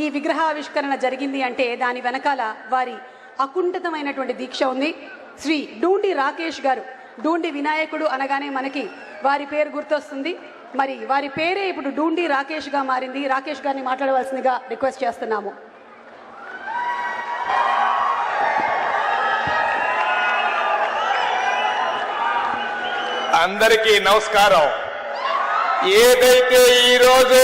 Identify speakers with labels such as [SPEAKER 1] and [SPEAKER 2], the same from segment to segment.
[SPEAKER 1] ఈ విగ్రహావిష్కరణ జరిగింది అంటే దాని వెనకాల వారి అకుంఠితమైనటువంటి దీక్ష ఉంది. శ్రీ డూండి రాకేష్ గారు, డూండి వినాయకుడు అనగానే మనకి వారి పేరు గుర్తొస్తుంది. మరి వారి పేరే ఇప్పుడు డూండి రాకేష్ గా మారింది. రాకేష్ గారిని మాట్లాడవలసిందిగా రిక్వెస్ట్ చేస్తున్నాము.
[SPEAKER 2] అందరికీ నమస్కారం. ఏదైతే ఈరోజు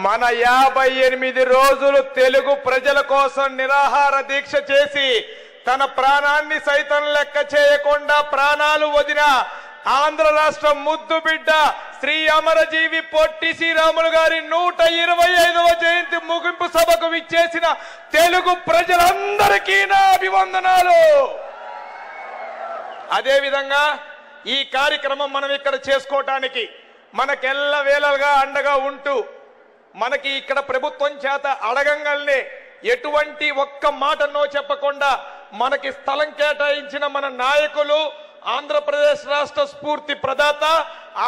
[SPEAKER 2] మన 58 రోజులు తెలుగు ప్రజల కోసం నిరాహార దీక్ష చేసి తన ప్రాణాన్ని సైతం లెక్క చేయకుండా ప్రాణాలు వదిన ఆంధ్ర రాష్ట్ర ముద్దు బిడ్డ శ్రీ అమరజీవి పొట్టి శ్రీరాములు గారి 125వ జయంతి ముగింపు సభకు విచ్చేసిన తెలుగు ప్రజలందరికీ నా అభివందనాలు. అదే విధంగా ఈ కార్యక్రమం మనం ఇక్కడ చేసుకోవటానికి మనకెల్ల వేళలుగా అండగా ఉంటూ మనకి ఇక్కడ ప్రభుత్వం చేత అడగంగానే ఎటువంటి ఒక్క మాటనో చెప్పకుండా మనకి స్థలం కేటాయించిన మన నాయకులు, ఆంధ్రప్రదేశ్ రాష్ట్ర స్ఫూర్తి ప్రదాత,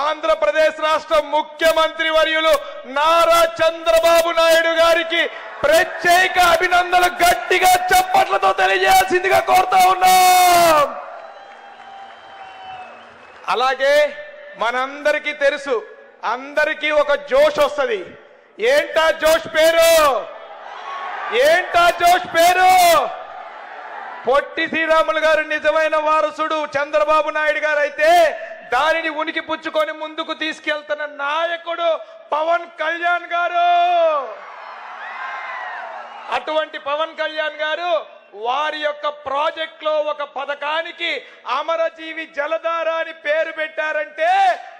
[SPEAKER 2] ఆంధ్రప్రదేశ్ రాష్ట్ర ముఖ్యమంత్రి వర్యులు నారా చంద్రబాబు నాయుడు గారికి ప్రత్యేక అభినందనలు గట్టిగా చప్పట్లతో తెలియజేయాల్సిందిగా కోరుతా ఉన్నాం. అలాగే మనందరికీ తెలుసు, అందరికీ ఒక జోష్ వస్తుంది. ఏంటా జోష్ పేరు? ఏంటా జోష్ పేరు? పొట్టి శ్రీరాములు గారు నిజమైన వారసుడు చంద్రబాబు నాయుడు గారు అయితే దానిని ఉనికి పుచ్చుకొని ముందుకు తీసుకెళ్తున్న నాయకుడు పవన్ కళ్యాణ్ గారు. అటువంటి పవన్ కళ్యాణ్ గారు వారి యొక్క ప్రాజెక్ట్ లో ఒక పథకానికి అమరజీవి జలధార అని పేరు పెట్టారంటే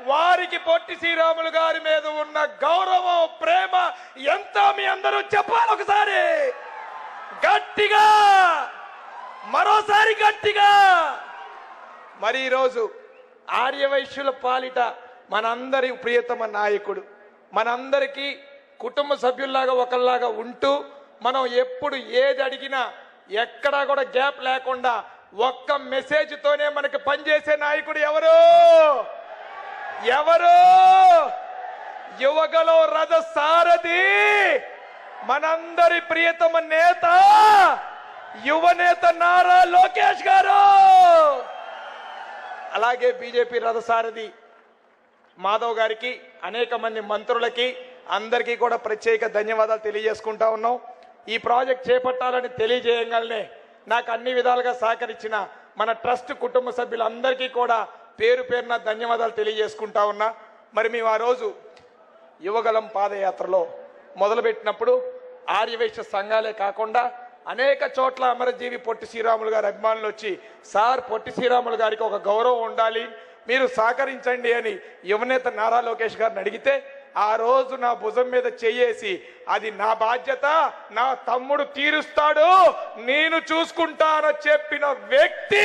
[SPEAKER 2] వారికి పొట్టి శ్రీరాములు గారి మీద ఉన్న గౌరవం, ప్రేమ ఎంత మీ అందరూ చెప్పాలి ఒకసారి గట్టిగా, మరోసారి గట్టిగా. మరి ఈరోజు ఆర్యవైశ్యుల పాలిట మనందరి ప్రియతమ నాయకుడు, మనందరికీ కుటుంబ సభ్యుల్లాగా ఒకళ్ళలాగా ఉంటూ మనం ఎప్పుడు ఏది అడిగినా ఎక్కడా కూడా గ్యాప్ లేకుండా ఒక్క మెసేజ్ తోనే మనకి పనిచేసే నాయకుడు ఎవరు? ఎవరు? యువగలో రథ సారథి మనందరి ప్రియతమ నేత, యువనేత నారా లోకేష్ గారు. అలాగే బీజేపీ రథ సారథి మాధవ్ గారికి, అనేక మంది మంత్రులకి అందరికీ కూడా ప్రత్యేక ధన్యవాదాలు తెలియజేసుకుంటా ఉన్నాం. ఈ ప్రాజెక్ట్ చేపట్టాలని తెలియజేయగానే నాకు అన్ని విధాలుగా సహకరించిన మన ట్రస్ట్ కుటుంబ సభ్యులందరికీ కూడా పేరు పేరున ధన్యవాదాలు తెలియజేసుకుంటా ఉన్నా. మరి మేము ఆ రోజు యువగలం పాదయాత్రలో మొదలుపెట్టినప్పుడు ఆర్యవైశ్య సంఘాలే కాకుండా అనేక చోట్ల అమరజీవి పొట్టి శ్రీరాములు గారి అభిమానులు వచ్చి, సార్ పొట్టి శ్రీరాములు గారికి ఒక గౌరవం ఉండాలి, మీరు సహకరించండి అని యువనేత నారా లోకేష్ గారిని అడిగితే ఆ రోజు నా భుజం మీద చెయ్యేసి అది నా బాధ్యత, నా తమ్ముడు తీరుస్తాడు, నేను చూసుకుంటానని చెప్పిన వ్యక్తి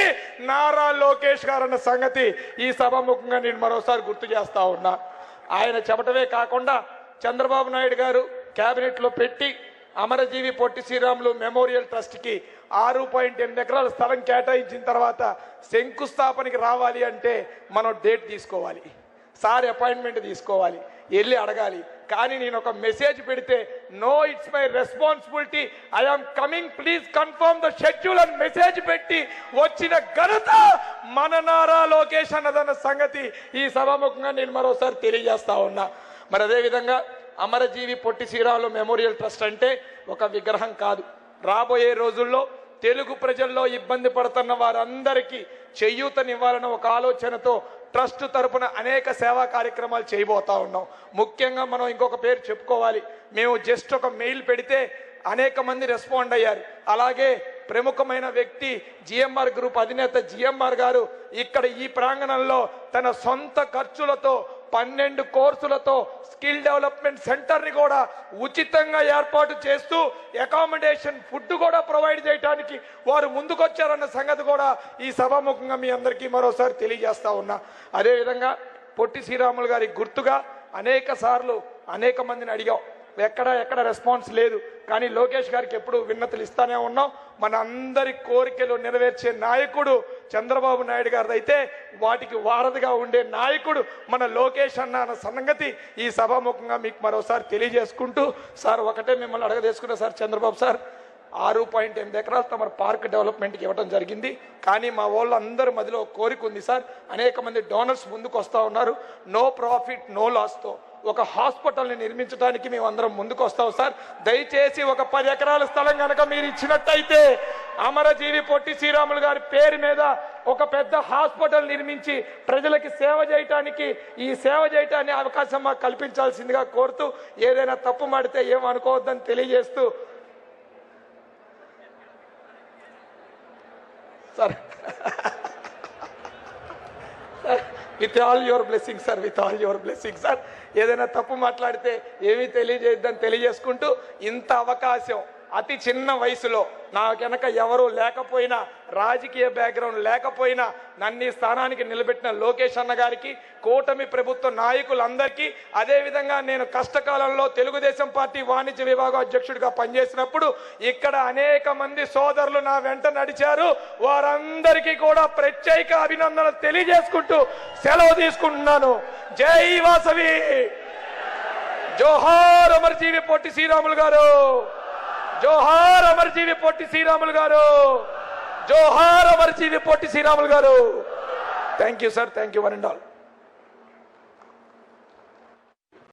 [SPEAKER 2] నారా లోకేష్ గారు అన్న సంగతి ఈ సభాముఖంగా నేను మరోసారి గుర్తు చేస్తా ఉన్నా. ఆయన చెప్పటమే కాకుండా చంద్రబాబు నాయుడు గారు కేబినెట్ లో పెట్టి అమరజీవి పొట్టి శ్రీరాములు మెమోరియల్ ట్రస్ట్ కి 6.8 ఎకరాల స్థలం కేటాయించిన తర్వాత శంకుస్థాపనకి రావాలి అంటే మనం డేట్ తీసుకోవాలి, సార్ అపాయింట్మెంట్ తీసుకోవాలి, వెళ్ళి అడగాలి. కానీ నేను ఒక మెసేజ్ పెడితే no it's my responsibility, I'm coming, please confirm the schedule అని మెసేజ్ పెట్టి వచ్చిన ఘనత మన నారా లోకేష్ అన్నదన్న సంగతి ఈ సభాముఖంగా నేను మరోసారి తెలియజేస్తా ఉన్నా. మరి అదేవిధంగా అమరజీవి పొట్టి శ్రీరాములు మెమోరియల్ ట్రస్ట్ అంటే ఒక విగ్రహం కాదు. రాబోయే రోజుల్లో తెలుగు ప్రజల్లో ఇబ్బంది పడుతున్న వారందరికీ చేయూతనివ్వాలన్న ఒక ఆలోచనతో ట్రస్ట్ తరపున అనేక సేవా కార్యక్రమాలు చేయబోతా ఉన్నాం. ముఖ్యంగా మనం ఇంకొక పేరు చెప్పుకోవాలి. మేము జస్ట్ ఒక మెయిల్ పెడితే అనేక మంది రెస్పాండ్ అయ్యారు. అలాగే ప్రముఖమైన వ్యక్తి జిఎంఆర్ గ్రూప్ అధినేత జిఎంఆర్ గారు ఇక్కడ ఈ ప్రాంగణంలో తన సొంత ఖర్చులతో 12 కోర్సులతో స్కిల్ డెవలప్మెంట్ సెంటర్ ని కూడా ఉచితంగా ఏర్పాటు చేస్తూ అకామిడేషన్, ఫుడ్ కూడా ప్రొవైడ్ చేయడానికి వారు ముందుకొచ్చారన్న సంగతి కూడా ఈ సభాముఖంగా మీ అందరికీ మరోసారి తెలియజేస్తా ఉన్నా. అదేవిధంగా పొట్టి శ్రీరాములు గారి గుర్తుగా అనేక సార్లు అనేక మందిని అడిగాం, ఎక్కడ రెస్పాన్స్ లేదు. కానీ లోకేష్ గారికి ఎప్పుడు విన్నతులు ఇస్తానే ఉన్నాం. మన అందరి కోరికలు నెరవేర్చే నాయకుడు చంద్రబాబు నాయుడు గారిది అయితే వాటికి వారధిగా ఉండే నాయకుడు మన లోకేష్ అన్న అన్న సంగతి ఈ సభాముఖంగా మీకు మరోసారి తెలియజేసుకుంటూ, సార్ ఒకటే మిమ్మల్ని అడగదేసుకున్నా సార్, చంద్రబాబు సార్ 6.8 ఎకరాలు తమ పార్క్ డెవలప్మెంట్కి ఇవ్వడం జరిగింది. కానీ మా వాళ్ళు అందరి మధ్యలో కోరిక ఉంది సార్, అనేక మంది డోనర్స్ ముందుకు వస్తూ ఉన్నారు. నో ప్రాఫిట్ నో లాస్తో ఒక హాస్పిటల్ని నిర్మించడానికి మేము అందరం ముందుకు వస్తాం సార్. దయచేసి ఒక 10 ఎకరాల స్థలం కనుక మీరు ఇచ్చినట్టయితే అమరజీవి పొట్టి శ్రీరాములు గారి పేరు మీద ఒక పెద్ద హాస్పిటల్ నిర్మించి ప్రజలకి సేవ చేయటానికి, ఈ సేవ చేయటానికి అవకాశం మాకు కల్పించాల్సిందిగా కోరుతూ, ఏదైనా తప్పు మాడితే ఏమనుకోవద్దని తెలియజేస్తూ sir with all your blessing sir, with all your blessing sir. ఏదైనా తప్పు మాట్లాడితే ఏమీ తెలియజేయద్దని తెలియజేసుకుంటూ, ఇంత అవకాశం అతి చిన్న వయసులో నా వెనక ఎవరు లేకపోయినా, రాజకీయ బ్యాక్గ్రౌండ్ లేకపోయినా నన్ను ఈ స్థానానికి నిలబెట్టిన లోకేష్ అన్న గారికి, కూటమి ప్రభుత్వ నాయకులందరికీ, అదేవిధంగా నేను కష్టకాలంలో తెలుగుదేశం పార్టీ వాణిజ్య విభాగం అధ్యక్షుడిగా పనిచేసినప్పుడు ఇక్కడ అనేక మంది సోదరులు నా వెంట నడిచారు. వారందరికీ కూడా ప్రత్యేక అభినందనలు తెలియజేసుకుంటూ సెలవు తీసుకుంటున్నాను. జై వాసవి, జోహార్ అమరజీవి పొట్టి శ్రీరాములు గారు, జోహార్ అమరజీవి పొట్టి శ్రీరాములు గారు, జోహార్ అమరజీవి పొట్టి శ్రీరాములు గారు. Thank you sir, thank you one and all.